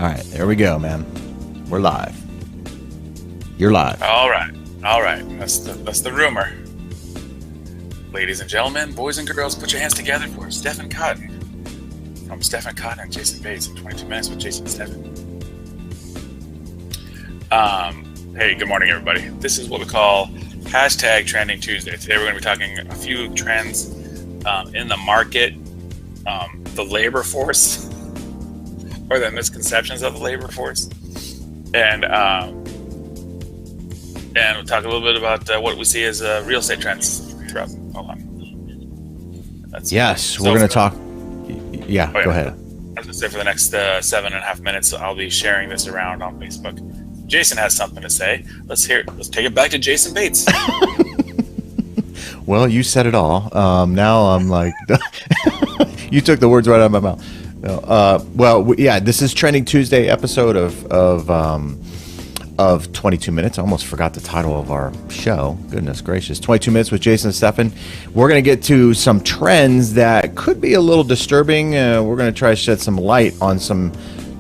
All right, there we go, man. We're live. You're live. All right. That's the rumor. Ladies and gentlemen, boys and girls, put your hands together for Stephen Cotton. From Stephen Cotton and Jason Bates in 22 Minutes with Jason and Stephen. Hey, good morning, everybody. This is what we call hashtag Trending Tuesday. Today we're going to be talking a few trends in the market, the labor force, or the misconceptions of the labor force, and we'll talk a little bit about what we see as real estate trends throughout. Hold on. We're going to talk. Yeah, go ahead. I was going to say for the next 7.5 minutes, I'll be sharing this around on Facebook. Jason has something to say. Let's hear it. Let's take it back to Jason Bates. Well, you said it all. Now I'm like, you took the words right out of my mouth. This is Trending Tuesday episode of 22 Minutes. I almost forgot the title of our show. Goodness gracious. 22 Minutes with Jason and Stephen. We're going to get to some trends that could be a little disturbing. We're going to try to shed some light on some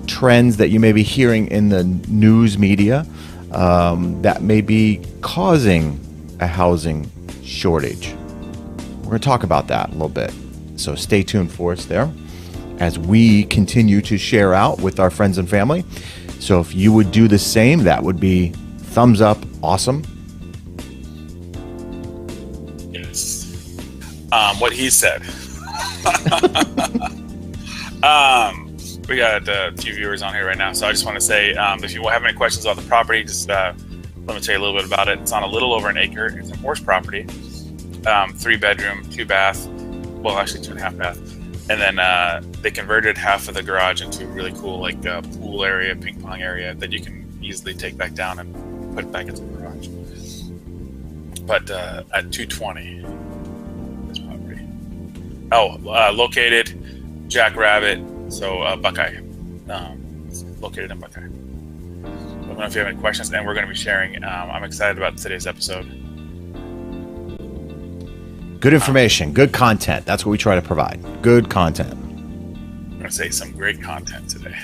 trends that you may be hearing in the news media that may be causing a housing shortage. We're going to talk about that a little bit. So stay tuned for us there as we continue to share out with our friends and family. So if you would do the same, that would be thumbs up. Awesome. Yes. What he said. We got a few viewers on here right now, so I just want to say, if you have any questions about the property, just let me tell you a little bit about it. It's on a little over an acre. It's a horse property, 3 bedroom, 2 bath, well, actually 2.5 bath, and then they converted half of the garage into a really cool pool area, ping pong area that you can easily take back down and put it back into the garage. But at 220, this property. Located Jackrabbit. So Buckeye, located in Buckeye. Let me know if you have any questions, and we're going to be sharing. I'm excited about today's episode. Good information, good content. That's what we try to provide. Good content. I'm going to say some great content today.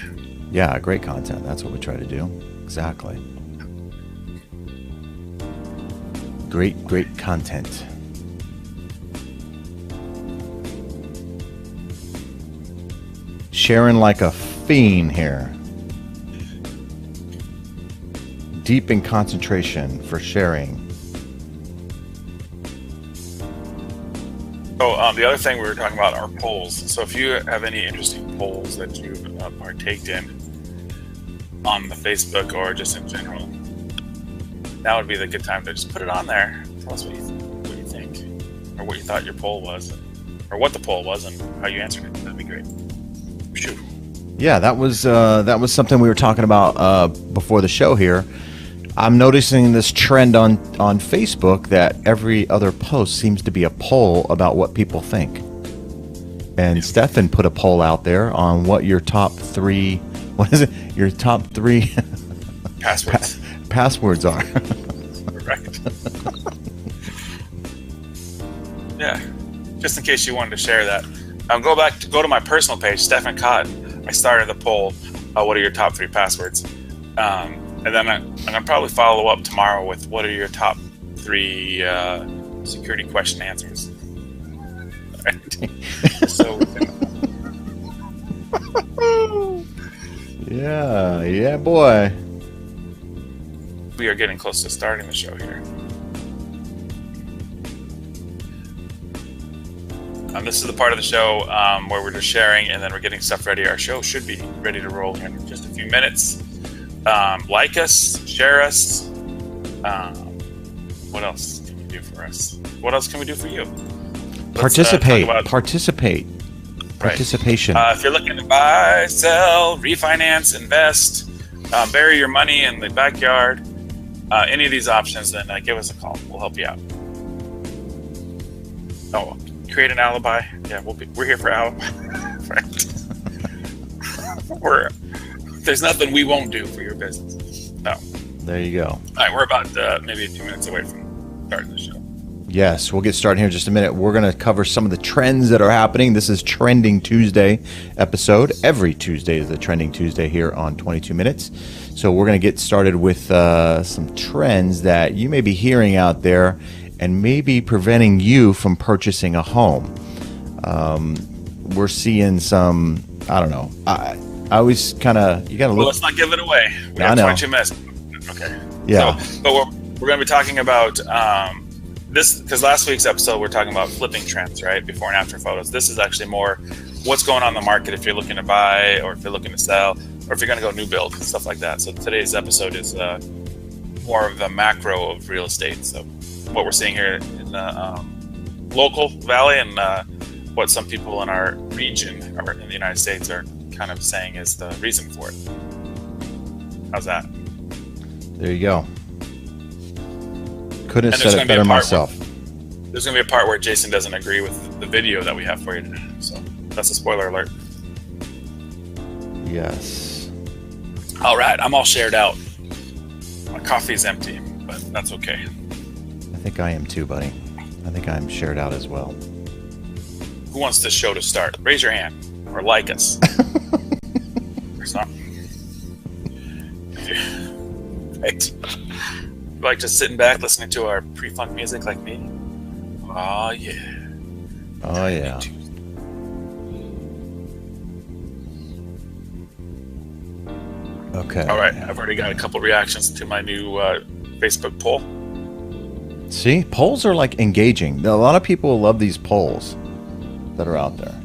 Yeah, great content. That's what we try to do. Exactly. Great content. Sharing like a fiend here. Deep in concentration for sharing. So the other thing we were talking about are polls. So if you have any interesting polls that you've partaked in on the Facebook or just in general, now would be the good time to just put it on there. Tell us what you think, or what you thought your poll was, or what the poll was, and how you answered it. That'd be great. Shoot. Yeah, that was something we were talking about before the show here. I'm noticing this trend on Facebook that every other post seems to be a poll about what people think. And Stephen put a poll out there on what your top 3, your top 3 passwords passwords are. Correct. Yeah, just in case you wanted to share that. Go to my personal page, Stephen Cotton. I started the poll, what are your top 3 passwords? And then I'm going to probably follow up tomorrow with what are your top 3 security question answers. So yeah, boy. We are getting close to starting the show here. This is the part of the show where we're just sharing and then we're getting stuff ready. Our show should be ready to roll in just a few minutes. Like us, share us. What else can you do for us? What else can we do for you? Participate. Right. Participation. If you're looking to buy, sell, refinance, invest, bury your money in the backyard, any of these options, then give us a call. We'll help you out. Oh, create an alibi. Yeah, we're here for alibi. Right. There's nothing we won't do for your business. No. There you go. All right, we're about maybe 2 minutes away from starting the show. Yes, we'll get started here in just a minute. We're going to cover some of the trends that are happening. This is Trending Tuesday episode. Every Tuesday is the Trending Tuesday here on 22 Minutes. So we're going to get started with some trends that you may be hearing out there and maybe preventing you from purchasing a home. We're seeing some, I don't know. I always kind of, you got to look. Well, let's not give it away. We I got know. 22 minutes. Okay. Yeah. So, but we're going to be talking about this, because last week's episode we're talking about flipping trends, right? Before and after photos. This is actually more what's going on in the market if you're looking to buy, or if you're looking to sell, or if you're going to go new build, stuff like that. So today's episode is more of the macro of real estate. So what we're seeing here in the local valley, and what some people in our region or in the United States are kind of saying is the reason for it. How's that? There you go. Couldn't have And there's said gonna it be a better part myself. There's going to be a part where Jason doesn't agree with the video that we have for you today. So that's a spoiler alert. Yes. All right, I'm all shared out. My coffee's empty, but that's okay. I think I am too, buddy. I think I'm shared out as well. Who wants this show to start? Raise your hand or like us. Or something. Right. You like just sitting back listening to our pre-funk music like me? Oh yeah. Oh, yeah. Okay. All right, I've already got a couple reactions to my new Facebook poll. See, polls are like engaging. A lot of people love these polls that are out there.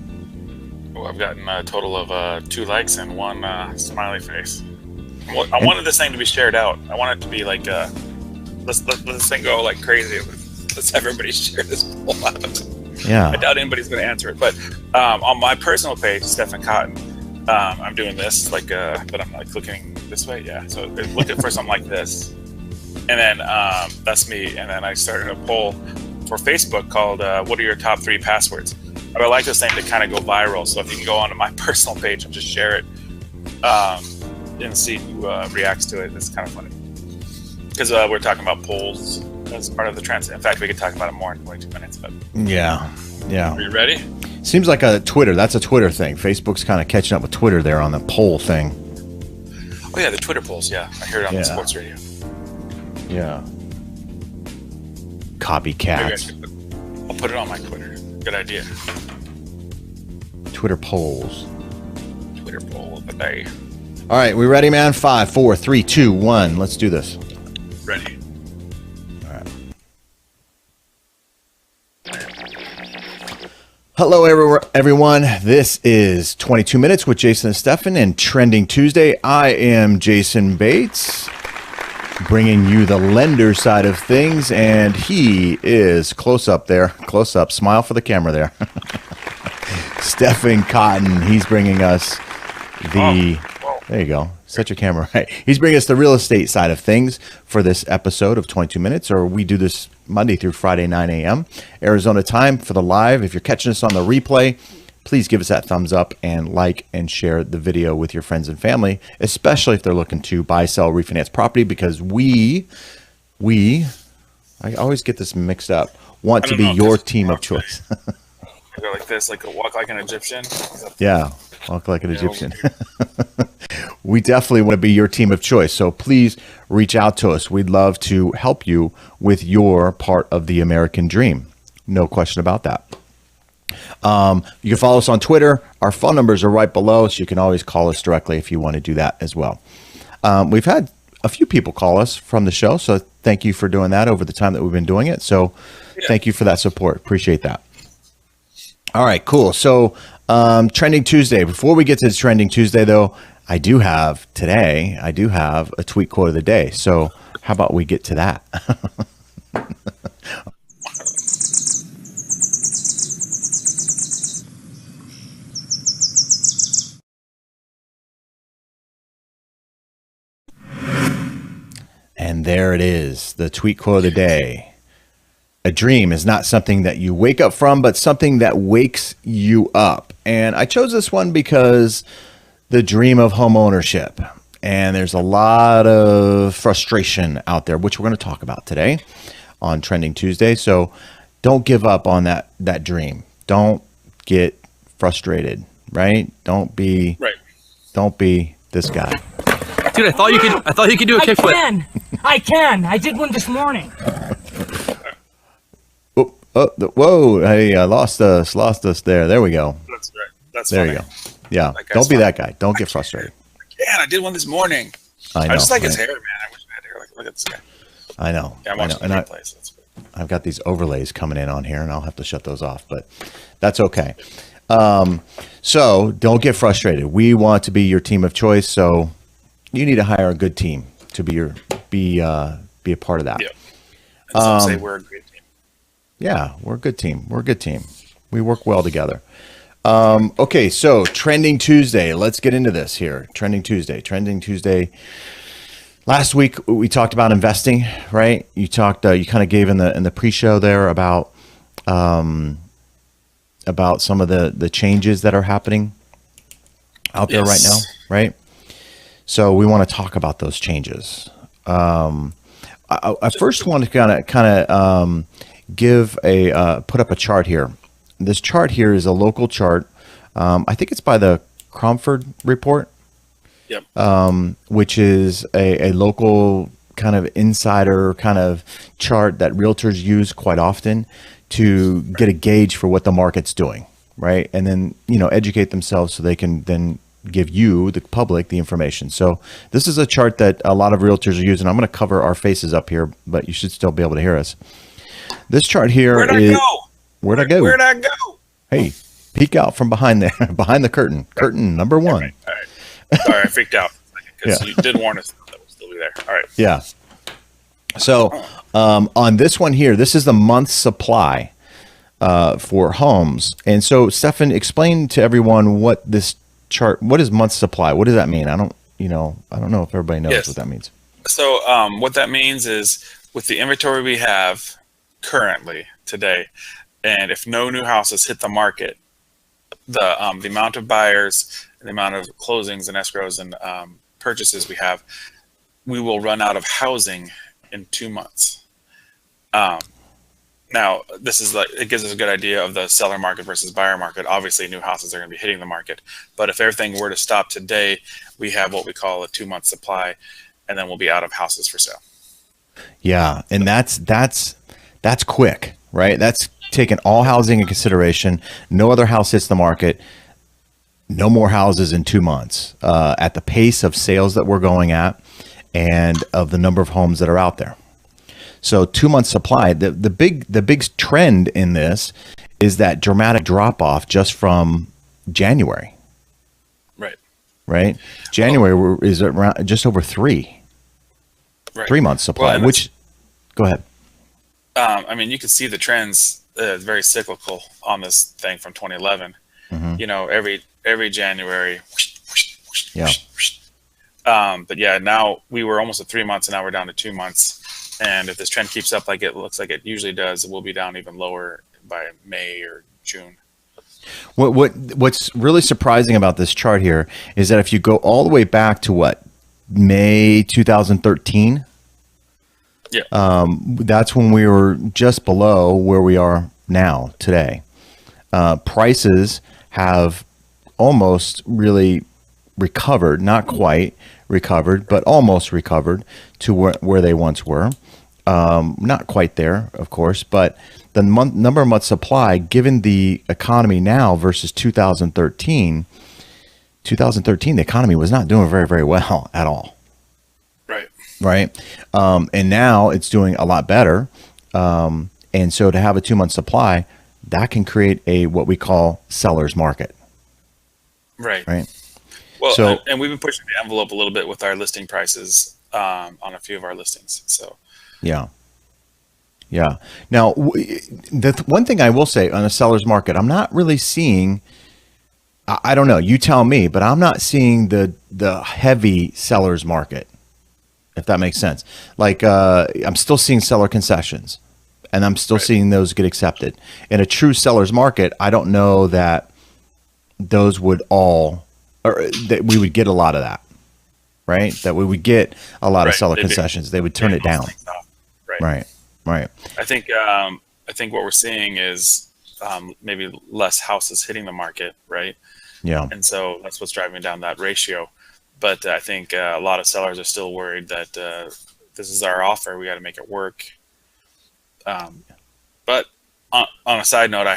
Oh, I've gotten a total of 2 likes and 1 smiley face. I wanted this thing to be shared out. I want it to be like, let's this thing go like crazy. Let's everybody share this poll out. Yeah. I doubt anybody's going to answer it. But on my personal page, Stephen Cotton, I'm doing this like, but I'm like looking this way. Yeah. So look at for something like this, and then that's me. And then I started a poll for Facebook called "What are your top 3 passwords?" But I like this thing to kind of go viral. So if you can go onto my personal page and just share it, and see who reacts to it, it's kind of funny. Because we're talking about polls as part of the trends. In fact, we could talk about it more in 22 minutes. But Yeah. Yeah. are you ready? Seems like a Twitter. That's a Twitter thing. Facebook's kind of catching up with Twitter there on the poll thing. Oh yeah, the Twitter polls. Yeah, I heard it on the sports radio. Yeah. Maybe Copycats. I'll put it on my Twitter. Good idea. Twitter polls. Twitter poll of the day. All right, we ready, man? 5, 4, 3, 2, 1. Let's do this. Ready. All right. Hello, everyone. This is 22 Minutes with Jason and Stefan and Trending Tuesday. I am Jason Bates, bringing you the lender side of things, and he is close up there. Close up. Smile for the camera there. Stephen Cotton. He's bringing us the... There you go. Set your camera right. He's bringing us the real estate side of things for this episode of 22 Minutes, or we do this Monday through Friday, 9 a.m. Arizona time for the live. If you're catching us on the replay, please give us that thumbs up and like and share the video with your friends and family, especially if they're looking to buy, sell, refinance property, because I always get this mixed up, want to be your team of choice. I go like this, like walk like an Egyptian. Yeah, walk like an Egyptian. We definitely want to be your team of choice. So please reach out to us. We'd love to help you with your part of the American dream. No question about that. You can follow us on Twitter. Our phone numbers are right below, so you can always call us directly if you want to do that as well. We've had a few people call us from the show, so thank you for doing that over the time that we've been doing it. So Thank you for that support. Appreciate that. All right, cool. So Trending Tuesday. Before we get to Trending Tuesday, though, I do have a tweet quote of the day. So how about we get to that? And there it is, the tweet quote of the day. A dream is not something that you wake up from, but something that wakes you up. And I chose this one because the dream of home ownership. And there's a lot of frustration out there, which we're going to talk about today on Trending Tuesday. So don't give up on that dream. Don't get frustrated, right? Don't be this guy. Dude, I thought you could do a kickflip. I can. I did one this morning. Whoa! Hey, I lost us there. There we go. That's right. That's there funny. you go. Yeah, That guy's don't be funny. that guy. Don't get frustrated. Yeah, I did one this morning. I know. I just like his right? hair, man. I wish I had hair. Like, look at this guy. I know. Yeah, I'm I know. watching And the replays. That's good. I've got these overlays coming in on here, and I'll have to shut those off, but that's okay. So don't get frustrated. We want to be your team of choice, so you need to hire a good team to be a part of that. Yeah. And some say we're a great team. Yeah, we're a good team. We're a good team. We work well together. Okay, so Trending Tuesday. Let's get into this here. Trending Tuesday. Last week we talked about investing, right? You talked. You kind of gave in the pre-show there about some of the changes that are happening out there right now, right? So we want to talk about those changes. I first want to kind of give put up a chart here. This chart here is a local chart. I think it's by the Cromford Report. Yep. Which is a local kind of insider kind of chart that realtors use quite often to get a gauge for what the market's doing, right? And then, educate themselves so they can then give you, the public, the information. So this is a chart that a lot of realtors are using. I'm going to cover our faces up here, but you should still be able to hear us. This chart here Where'd I go? Where'd I go? Where'd I go? Hey, peek out from behind there, behind the curtain. Curtain number one. All right. Sorry, I freaked out because Yeah. you did warn us that we'll still be there. All right. Yeah. So on this one here, this is the month's supply for homes. And so, Stefan, explain to everyone what this chart. What is month's supply? What does that mean? I don't know if everybody knows what that means. So what that means is with the inventory we have currently today, and if no new houses hit the market, the amount of buyers and the amount of closings and escrows and purchases we have, we will run out of housing in 2 months. Now, this is it gives us a good idea of the seller market versus buyer market. Obviously, new houses are going to be hitting the market, but if everything were to stop today, we have what we call a 2-month supply, and then we'll be out of houses for sale. Yeah, and that's quick, right? That's taking all housing in consideration. No other house hits the market. No more houses in 2 months at the pace of sales that we're going at and of the number of homes that are out there. So 2 months supply. The big trend in this is that dramatic drop off just from January. Right. January is around just over 3 months supply. Well, go ahead. I mean, you can see the trends very cyclical on this thing from 2011. Mm-hmm. Every January. Yeah. But yeah, now we were almost at 3 months, and now we're down to 2 months. And if this trend keeps up like it looks like it usually does, we'll be down even lower by May or June. What's really surprising about this chart here is that if you go all the way back to May 2013, that's when we were just below where we are now today. Prices have almost really recovered, not quite recovered, but almost recovered to where they once were. Not quite there, of course, but the number of months supply, given the economy now versus 2013, the economy was not doing very, very well at all. Right. And now it's doing a lot better. And so to have a 2 month supply, that can create what we call seller's market. Right. Well, and we've been pushing the envelope a little bit with our listing prices on a few of our listings. So yeah. Now, the one thing I will say on a seller's market, I'm not really seeing. I don't know. You tell me, but I'm not seeing the heavy seller's market, if that makes sense. Like I'm still seeing seller concessions, and I'm still seeing those get accepted. In a true seller's market, I don't know that those would all. Or that we would get a lot of that, right? That we would get a lot of seller concessions. They would turn it down. Right. I think I think what we're seeing is maybe less houses hitting the market, right? Yeah. And so that's what's driving down that ratio. But I think a lot of sellers are still worried that this is our offer, we got to make it work. But on a side note,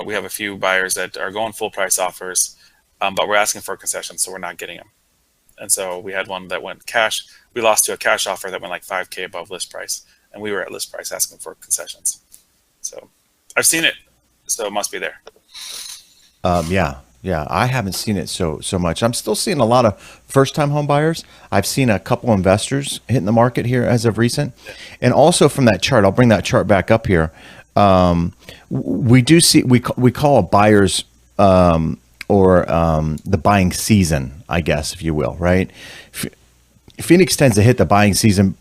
we have a few buyers that are going full price offers, but we're asking for concessions, so we're not getting them. And so we had one that went cash. We lost to a cash offer that went like $5,000 above list price, and we were at list price asking for concessions. So I've seen it, so it must be there. Yeah, I haven't seen it so much. I'm still seeing a lot of first-time home buyers. I've seen a couple investors hitting the market here as of recent, and also from that chart. I'll bring that chart back up here. We do see we call a buyer's the buying season, I guess, if you will, right? Phoenix tends to hit the buying season,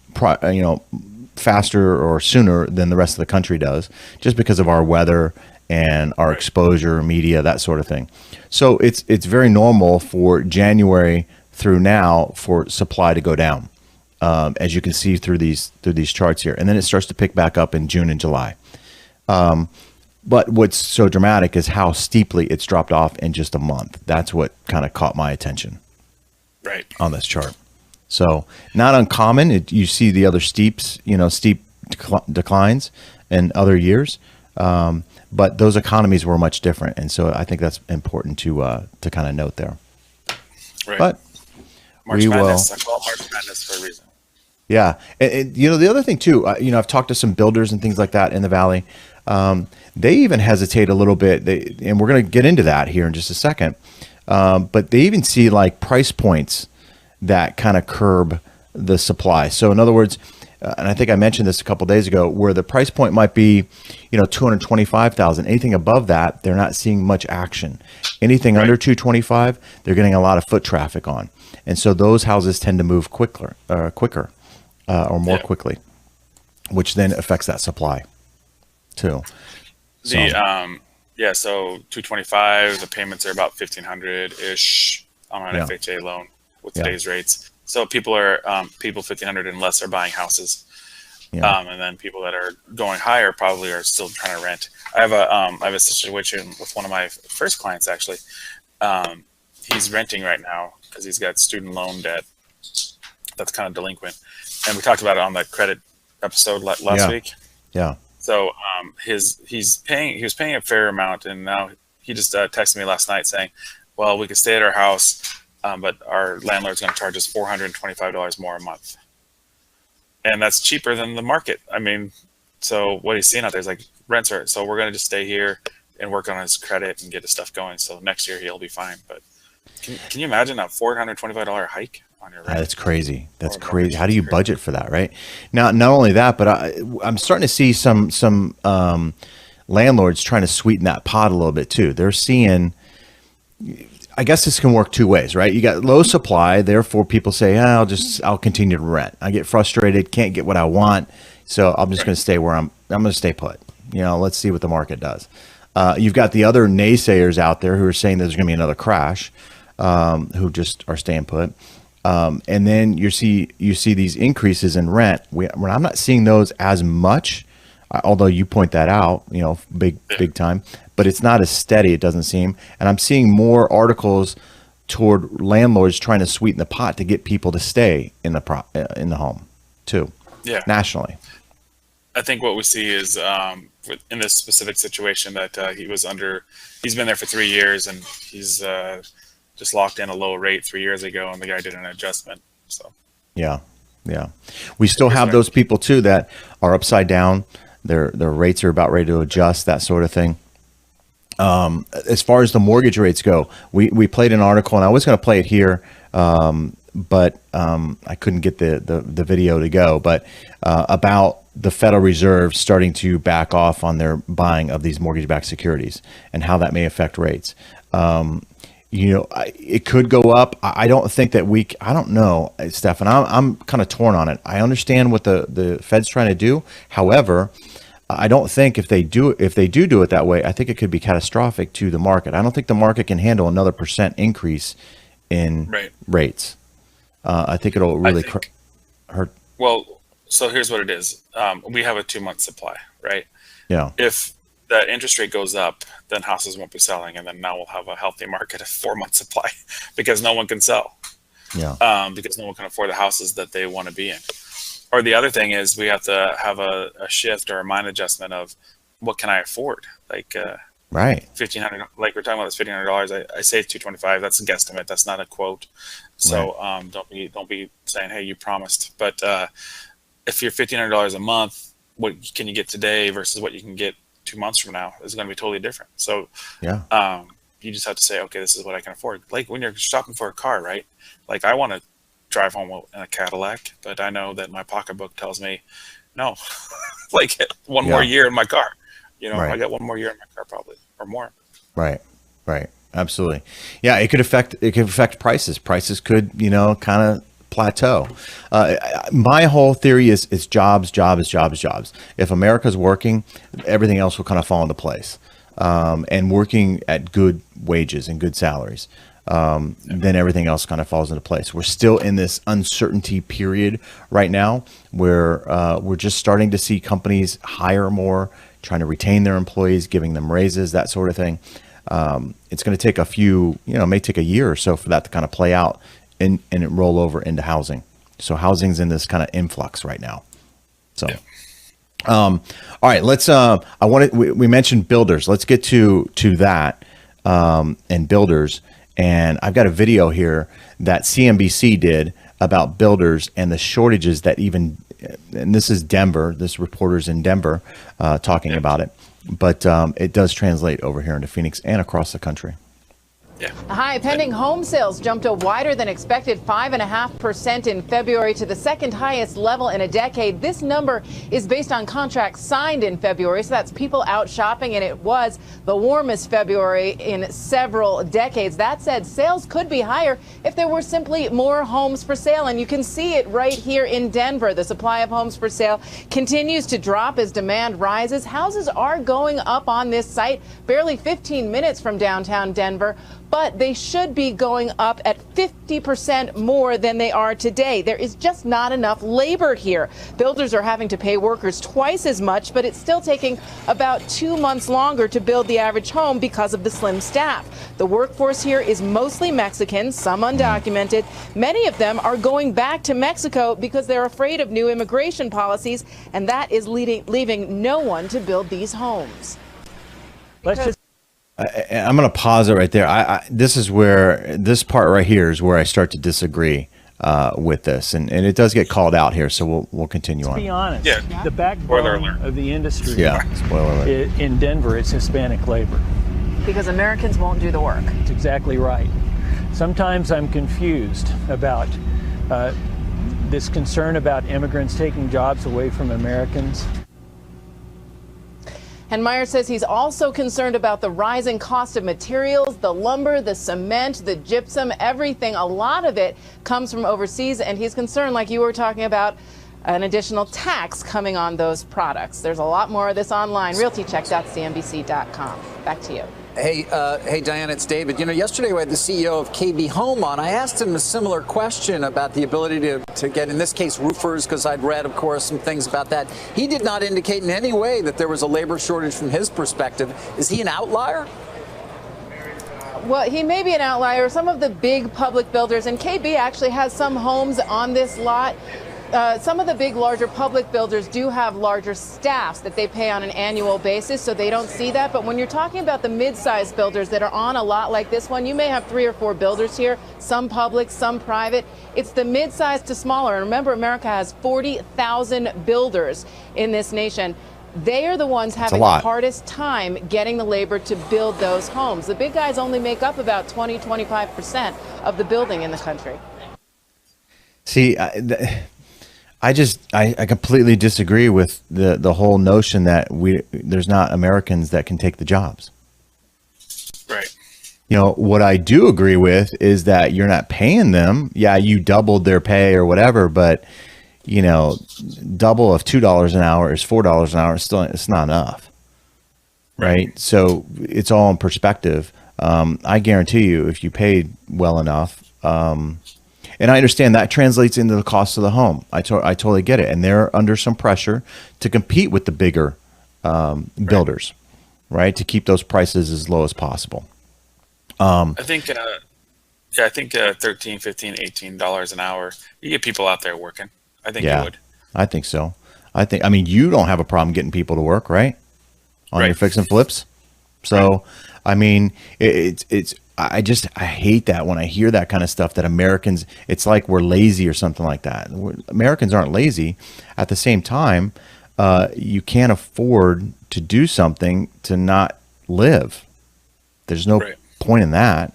faster or sooner than the rest of the country does, just because of our weather and our exposure, media, that sort of thing. So it's very normal for January through now for supply to go down, as you can see through these charts here, and then it starts to pick back up in June and July. But what's so dramatic is how steeply it's dropped off in just a month. That's what kind of caught my attention, right, on this chart. So not uncommon. You see the other steep declines in other years. But those economies were much different, and so I think that's important to kind of note there. Right. But March Madness. I call it March Madness for a reason. Yeah, and the other thing too, I've talked to some builders and things like that in the Valley. They even hesitate a little bit, and we're going to get into that here in just a second. But they even see like price points that kind of curb the supply. So in other words, and I think I mentioned this a couple of days ago, where the price point might be, $225,000. Anything above that, they're not seeing much action. Anything under $225,000, they're getting a lot of foot traffic on, and so those houses tend to move quicker, or more quickly, which then affects that supply too. So 225, the payments are about $1,500 on an FHA loan with today's rates. So people 1,500 and less are buying houses. Yeah. And then people that are going higher probably are still trying to rent. I have a situation with one of my first clients, actually. He's renting right now because he's got student loan debt that's kind of delinquent. And we talked about it on the credit episode last week. Yeah. So he was paying a fair amount, and now he just texted me last night saying, well, we could stay at our house, but our landlord's going to charge us $425 more a month. And that's cheaper than the market. I mean, so what he's seeing out there is like rents are, so we're going to just stay here and work on his credit and get his stuff going. So next year he'll be fine. But can you imagine a $425 hike on your rent? That's crazy. That's crazy. How do you budget for that, right? Now, not only that, but I'm starting to see some landlords trying to sweeten that pot a little bit too. They're seeing, I guess this can work two ways, right? You got low supply, therefore people say, I'll continue to rent. I get frustrated, can't get what I want, so I'm just going to stay where I'm going to stay put. Let's see what the market does. You've got the other naysayers out there who are saying there's going to be another crash, who just are staying put. And then you see these increases in rent. I'm not seeing those as much, although you point that out, big time. But it's not as steady, it doesn't seem. And I'm seeing more articles toward landlords trying to sweeten the pot to get people to stay in the home too. Yeah, nationally. I think what we see is in this specific situation that he's been there for 3 years, and he's just locked in a low rate 3 years ago, and the guy did an adjustment. So yeah, we still have those people too that are upside down. Their rates are about ready to adjust, that sort of thing. As far as the mortgage rates go, we played an article, and I was going to play it here, but I couldn't get the video to go. But about the Federal Reserve starting to back off on their buying of these mortgage-backed securities and how that may affect rates. It could go up. I don't think that I don't know, Stefan. I'm kind of torn on it. I understand what the Fed's trying to do. However, I don't think if they do it that way, I think it could be catastrophic to the market. I don't think the market can handle another % increase in rates. I think it'll really hurt. Well, so here's what it is. We have a 2-month supply, right? Yeah. If the interest rate goes up, then houses won't be selling, and then now we'll have a healthy market of 4 month supply because no one can sell, Yeah. because no one can afford the houses that they want to be in. Or the other thing is we have to have a shift or a mind adjustment of what can I afford? Like Right. $1,500, like we're talking about this $1,500. I say it's $225. That's a guesstimate. That's not a quote. So don't be saying, hey, you promised. But if you're $1,500 a month, what can you get today versus what you can get 2 months from now is going to be totally different. So Yeah. you just have to say, okay, this is what I can afford. Like when you're shopping for a car, right? Like I want to drive home in a Cadillac, but I know that my pocketbook tells me no. Like one more year in my car. Right. I got 1 more year in my car probably or more. Right. Right. Absolutely. Yeah. It could affect prices. Prices could, kind of plateau. My whole theory is jobs. If America's working, everything else will kind of fall into place. And working at good wages and good salaries, then everything else kind of falls into place. We're still in this uncertainty period right now where we're just starting to see companies hire more, trying to retain their employees, giving them raises, that sort of thing. It's going to take it may take a year or so for that to kind of play out and it roll over into housing. So housing's in this kind of influx right now. So, all right, let's, we mentioned builders. Let's get to that, and builders. And I've got a video here that CNBC did about builders and the shortages that and this is Denver, this reporter's in Denver, talking about it, but, it does translate over here into Phoenix and across the country. Yeah. High pending home sales jumped a wider than expected 5.5% in February to the second highest level in a decade. This number is based on contracts signed in February, so that's people out shopping, and it was the warmest February in several decades. That said, sales could be higher if there were simply more homes for sale, and you can see it right here in Denver. The supply of homes for sale continues to drop as demand rises. Houses are going up on this site, barely 15 minutes from downtown Denver, but they should be going up at 50% more than they are today. There is just not enough labor here. Builders are having to pay workers twice as much, but it's still taking about 2 months longer to build the average home because of the slim staff. The workforce here is mostly Mexican, some undocumented. Many of them are going back to Mexico because they're afraid of new immigration policies, and that is leaving no one to build these homes. I'm going to pause it right there. This part right here is where I start to disagree with this, and it does get called out here. So we'll continue on. To be honest, Yeah. the backbone of the industry Spoiler alert. in Denver, it's Hispanic labor. Because Americans won't do the work. That's exactly right. Sometimes I'm confused about this concern about immigrants taking jobs away from Americans. And Meyer says he's also concerned about the rising cost of materials, the lumber, the cement, the gypsum, everything. A lot of it comes from overseas, and he's concerned, like you were talking about, an additional tax coming on those products. There's a lot more of this online. RealtyCheck.cnbc.com. Back to you. Hey, Diane, it's David. Yesterday we had the CEO of KB Home on. I asked him a similar question about the ability to get, in this case, roofers, because I'd read, of course, some things about that. He did not indicate in any way that there was a labor shortage from his perspective. Is he an outlier? Well, he may be an outlier. Some of the big public builders, and KB actually has some homes on this lot. Some of the big, larger public builders do have larger staffs that they pay on an annual basis, so they don't see that. But when you're talking about the mid-sized builders that are on a lot like this one, you may have 3 or 4 builders here, some public, some private. It's the mid-sized to smaller. And remember, America has 40,000 builders in this nation. They are the ones having the hardest time getting the labor to build those homes. The big guys only make up about 20-25% of the building in the country. See, I completely disagree with the whole notion that there's not Americans that can take the jobs. Right. What I do agree with is that you're not paying them. Yeah, you doubled their pay or whatever, but double of $2 an hour is $4 an hour. It's not enough. Right. So it's all in perspective. I guarantee you, if you paid well enough, and I understand that translates into the cost of the home. I totally get it. And they're under some pressure to compete with the bigger builders, right, to keep those prices as low as possible. I think, I think $13, $15, $18 an hour. You get people out there working. I think you would. I think so. I mean, you don't have a problem getting people to work, right? On your fix and flips. So, I mean, I hate that when I hear that kind of stuff, that Americans, it's like we're lazy or something like that. Americans aren't lazy. At the same time, you can't afford to do something to not live. There's no point in that.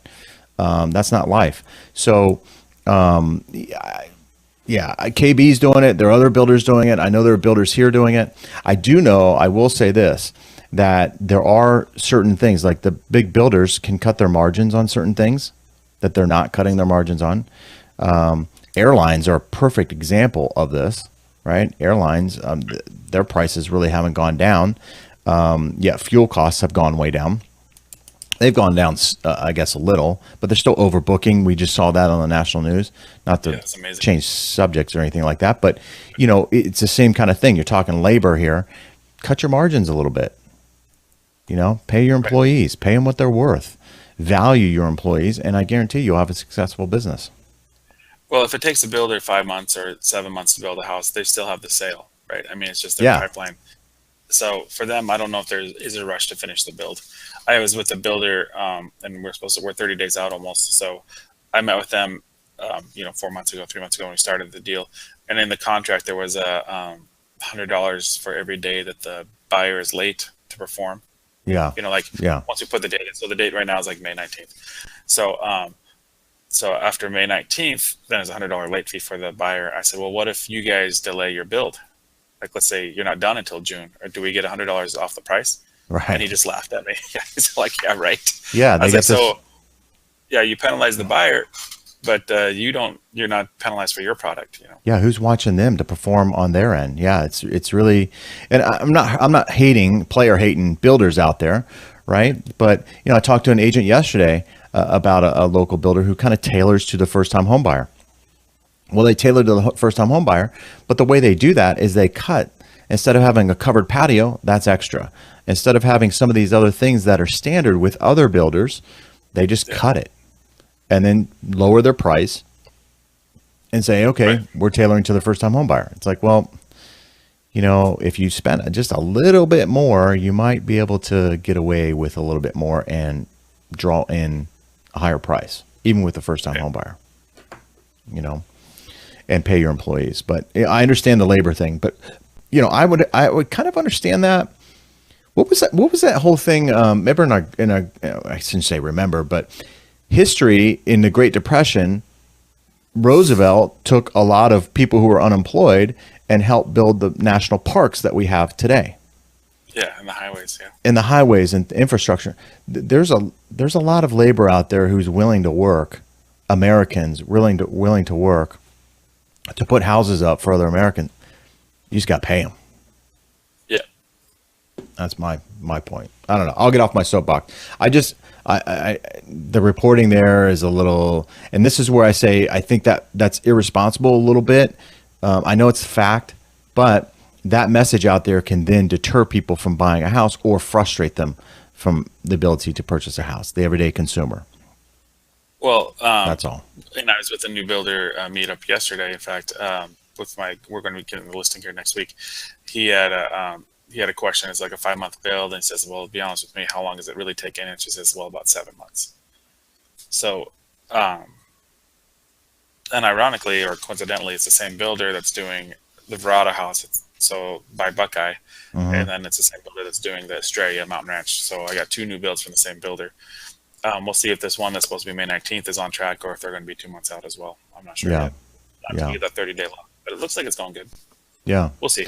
That's not life. So, KB's doing it. There are other builders doing it. I know there are builders here doing it. I will say this, that there are certain things, like the big builders can cut their margins on certain things that they're not cutting their margins on. Airlines are a perfect example of this, right? Airlines, their prices really haven't gone down. Fuel costs have gone way down. They've gone down, I guess, a little, but they're still overbooking. We just saw that on the national news. Not to change subjects or anything like that, but it's the same kind of thing. You're talking labor here. Cut your margins a little bit. Pay your employees, pay them what they're worth, value your employees, and I guarantee you'll have a successful business. Well, if it takes a builder 5 months or 7 months to build a house, they still have the sale, right? I mean, it's just their pipeline. So for them, I don't know if there is a rush to finish the build. I was with a builder, and we're 30 days out almost. So I met with them, 3 months ago when we started the deal. And in the contract, there was a $100 for every day that the buyer is late to perform. Yeah. Once we put the date in. So the date right now is like May 19th. So, so after May 19th, then there's a $100 late fee for the buyer. I said, well, what if you guys delay your build? Like, let's say you're not done until June, or do we get $100 off the price? Right. And he just laughed at me. He's like, yeah, right. Yeah. I was like, so you penalize the buyer, but you're not penalized for your product, Yeah. Who's watching them to perform on their end? Yeah. It's really, and I'm not hating builders out there. Right. But, I talked to an agent yesterday about a local builder who kind of tailors to the first time home buyer. Well, they tailor to the first time home buyer, but the way they do that is they cut. Instead of having a covered patio, that's extra. Instead of having some of these other things that are standard with other builders, they just cut it and then lower their price and say, okay, we're tailoring to the first time home buyer. It's like, well, if you spend just a little bit more, you might be able to get away with a little bit more and draw in a higher price, even with the first time home buyer, and pay your employees. But I understand the labor thing, but I would kind of understand that. What was that whole thing? Remember I shouldn't say remember, but history in the Great Depression, Roosevelt took a lot of people who were unemployed and helped build the national parks that we have today. Yeah, and the highways. Yeah, and the highways and the infrastructure. There's a lot of labor out there who's willing to work. Americans willing to work to put houses up for other Americans. You just got to pay them. Yeah. That's my point. I don't know. I'll get off my soapbox. The reporting there is a little, and this is where I say, I think that's irresponsible a little bit. I know it's a fact, but that message out there can then deter people from buying a house or frustrate them from the ability to purchase a house, the everyday consumer. Well, that's all. And I was with a new builder meetup yesterday. In fact, we're going to be getting the listing here next week. He had a question. It's like a 5-month build, and he says, "Well, to be honest with me, how long does it really take?" And she says, "Well, about 7 months." So, and ironically or coincidentally, it's the same builder that's doing the Verrata house. So by Buckeye, and then it's the same builder that's doing the Estrella Mountain Ranch. So I got 2 new builds from the same builder. We'll see if this one that's supposed to be May 19th is on track, or if they're going to be 2 months out as well. I'm not sure yet. Not to get that 30-day lock, but it looks like it's going good. Yeah, we'll see.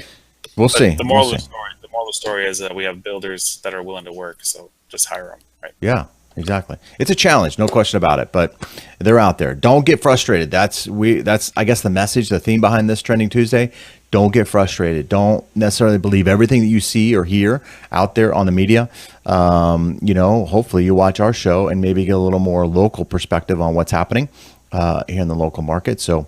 We'll see. The moral of the story is that we have builders that are willing to work, so just hire them. Right? Yeah, exactly. It's a challenge, no question about it. But they're out there. Don't get frustrated. That's I guess the message, the theme behind this Trending Tuesday. Don't get frustrated. Don't necessarily believe everything that you see or hear out there on the media. Hopefully you watch our show and maybe get a little more local perspective on what's happening here in the local market. So,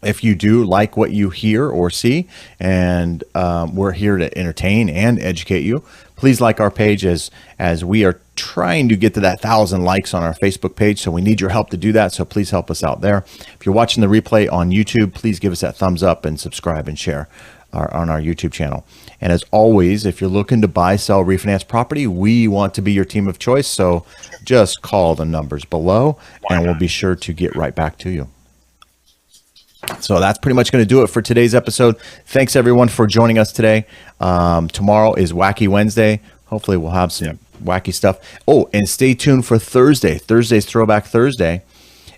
if you do like what you hear or see, and we're here to entertain and educate you, please like our page as we are trying to get to that 1,000 likes on our Facebook page. So we need your help to do that. So please help us out there. If you're watching the replay on YouTube, please give us that thumbs up and subscribe and share on our YouTube channel. And as always, if you're looking to buy, sell, refinance property, we want to be your team of choice. So just call the numbers below and we'll be sure to get right back to you. So that's pretty much going to do it for today's episode. Thanks everyone for joining us today. Tomorrow is Wacky Wednesday. Hopefully we'll have some wacky stuff. Oh, and stay tuned for Thursday. Thursday's Throwback Thursday.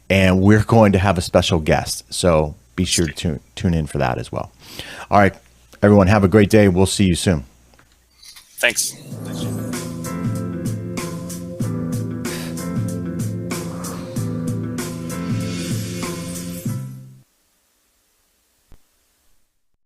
And we're going to have a special guest. So be sure to tune in for that as well. All right, everyone, have a great day. We'll see you soon. Thanks.